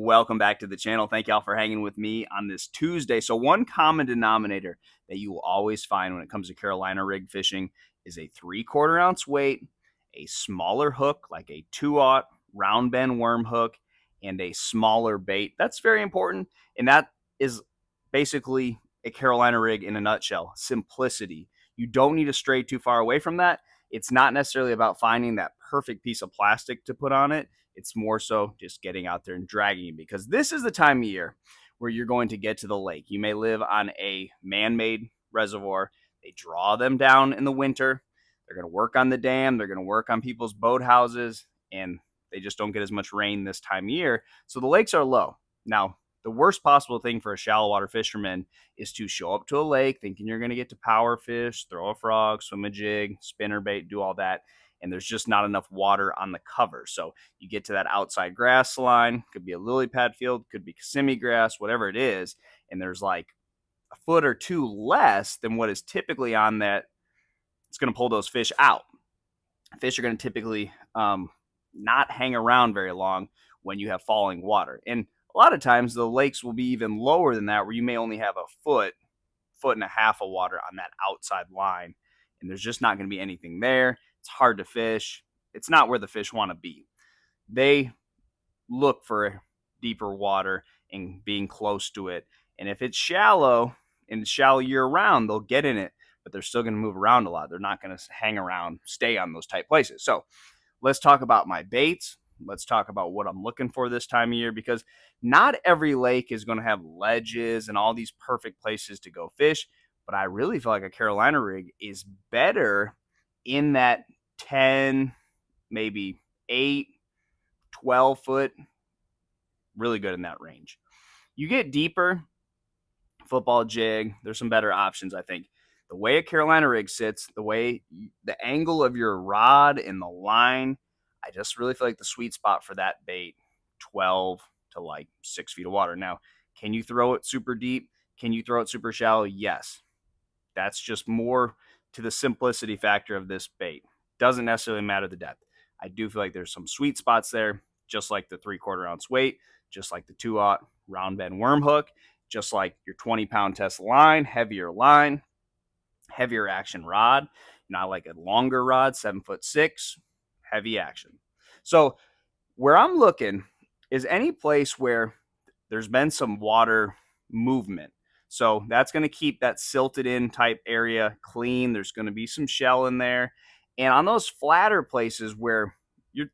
Welcome back to the channel. Thank y'all for hanging with me on this Tuesday. So one common denominator that you will always find when it comes to Carolina rig fishing is a 3/4 ounce weight, a smaller hook like a 2/0 round bend worm hook, and a smaller bait. That's very important, and that is basically a Carolina rig in a nutshell. Simplicity. You don't need to stray too far away from that. It's not necessarily about finding that perfect piece of plastic to put on it. It's more so just getting out there and dragging, because this is the time of year where you're going to get to the lake. You may live on a man-made reservoir. They draw them down in the winter. They're going to work on the dam. They're going to work on people's boathouses, and they just don't get as much rain this time of year. So the lakes are low. Now, the worst possible thing for a shallow water fisherman is to show up to a lake thinking you're going to get to power fish, throw a frog, swim a jig, spinner bait, do all that, and there's just not enough water on the cover. So you get to that outside grass line, could be a lily pad field, could be Kissimmee grass, whatever it is, and there's like a foot or two less than what is typically on that. It's going to pull those fish out. Fish are going to typically not hang around very long when you have falling water. And a lot of times the lakes will be even lower than that, where you may only have a foot and a half of water on that outside line, and there's just not going to be anything there. It's hard to fish. It's not where the fish want to be. They look for deeper water and being close to it. And if it's shallow and it's shallow year round, they'll get in it, but they're still going to move around a lot. They're not going to hang around, stay on those tight places. So let's talk about my baits. Let's talk about what I'm looking for this time of year, because not every lake is going to have ledges and all these perfect places to go fish. But I really feel like a Carolina rig is better in that 10, maybe 8, 12 foot, really good in that range. You get deeper, football jig, there's some better options, I think. The way a Carolina rig sits, the angle of your rod and the line, I just really feel like the sweet spot for that bait, 12 to like 6 feet of water. Now, can you throw it super deep? Can you throw it super shallow? Yes. That's just more to the simplicity factor of this bait. Doesn't necessarily matter the depth. I do feel like there's some sweet spots there, just like the 3/4 ounce weight, just like the 2/0 round bend worm hook, just like your 20-pound test line, heavier action rod. Not like a longer rod, 7'6", heavy action. So where I'm looking is any place where there's been some water movement. So that's going to keep that silted in type area clean. There's going to be some shell in there. And on those flatter places where you're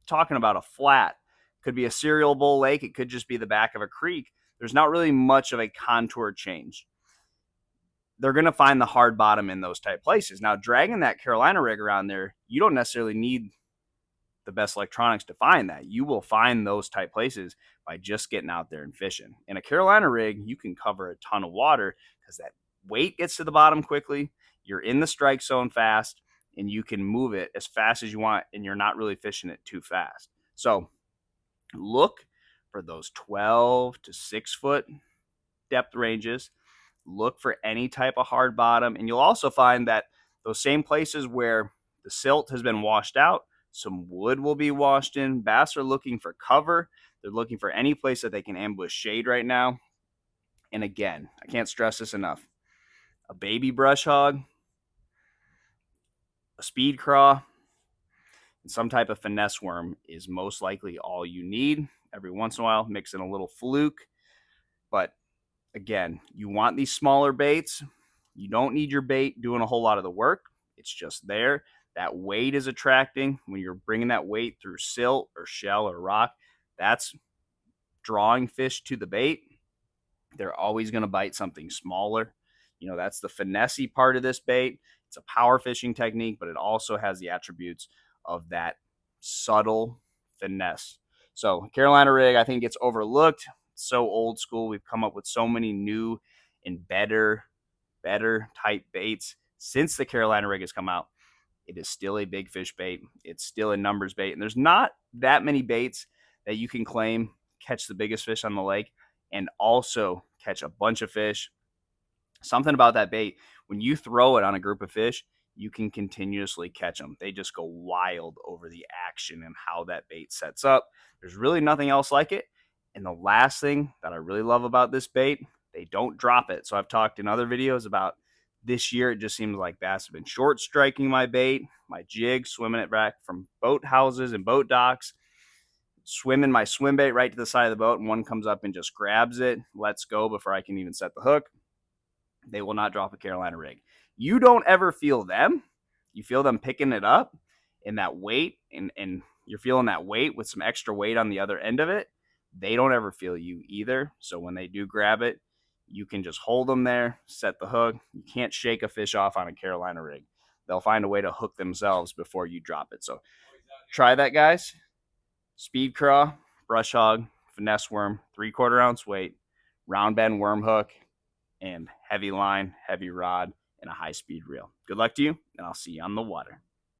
talking about a flat, could be a cereal bowl lake, it could just be the back of a creek, there's not really much of a contour change. They're going to find the hard bottom in those type places. Now, dragging that Carolina rig around there, you don't necessarily need the best electronics to find that. You will find those type places by just getting out there and fishing. In a Carolina rig, you can cover a ton of water because that weight gets to the bottom quickly. You're in the strike zone fast, and you can move it as fast as you want, and you're not really fishing it too fast. So look for those 12 to 6 foot depth ranges. Look for any type of hard bottom, and you'll also find that those same places where the silt has been washed out, some wood will be washed in. Bass are looking for cover. They're looking for any place that they can ambush shade right now. And again, I can't stress this enough. A baby brush hog, a speed craw, and some type of finesse worm is most likely all you need. Every once in a while, mix in a little fluke. But again, you want these smaller baits. You don't need your bait doing a whole lot of the work. It's just there. That weight is attracting. When you're bringing that weight through silt or shell or rock, that's drawing fish to the bait. They're always going to bite something smaller. You know, that's the finesse part of this bait. It's a power fishing technique, but it also has the attributes of that subtle finesse. So Carolina rig, I think, gets overlooked. It's so old school. We've come up with so many new and better type baits since the Carolina rig has come out. It is still a big fish bait. It's still a numbers bait. And there's not that many baits that you can claim catch the biggest fish on the lake and also catch a bunch of fish. Something about that bait, when you throw it on a group of fish, you can continuously catch them. They just go wild over the action and how that bait sets up. There's really nothing else like it. And the last thing that I really love about this bait, they don't drop it. So I've talked in other videos about this year, it just seems like bass have been short striking my bait, my jig, swimming it back from boat houses and boat docks, swimming my swim bait right to the side of the boat, and one comes up and just grabs it, lets go before I can even set the hook. They will not drop a Carolina rig. You don't ever feel them. You feel them picking it up and that weight, and you're feeling that weight with some extra weight on the other end of it. They don't ever feel you either. So when they do grab it, you can just hold them there, set the hook. You can't shake a fish off on a Carolina rig. They'll find a way to hook themselves before you drop it. So try that, guys. Speed craw, brush hog, finesse worm, 3/4 ounce weight, round bend worm hook, and heavy line, heavy rod, and a high speed reel. Good luck to you, and I'll see you on the water.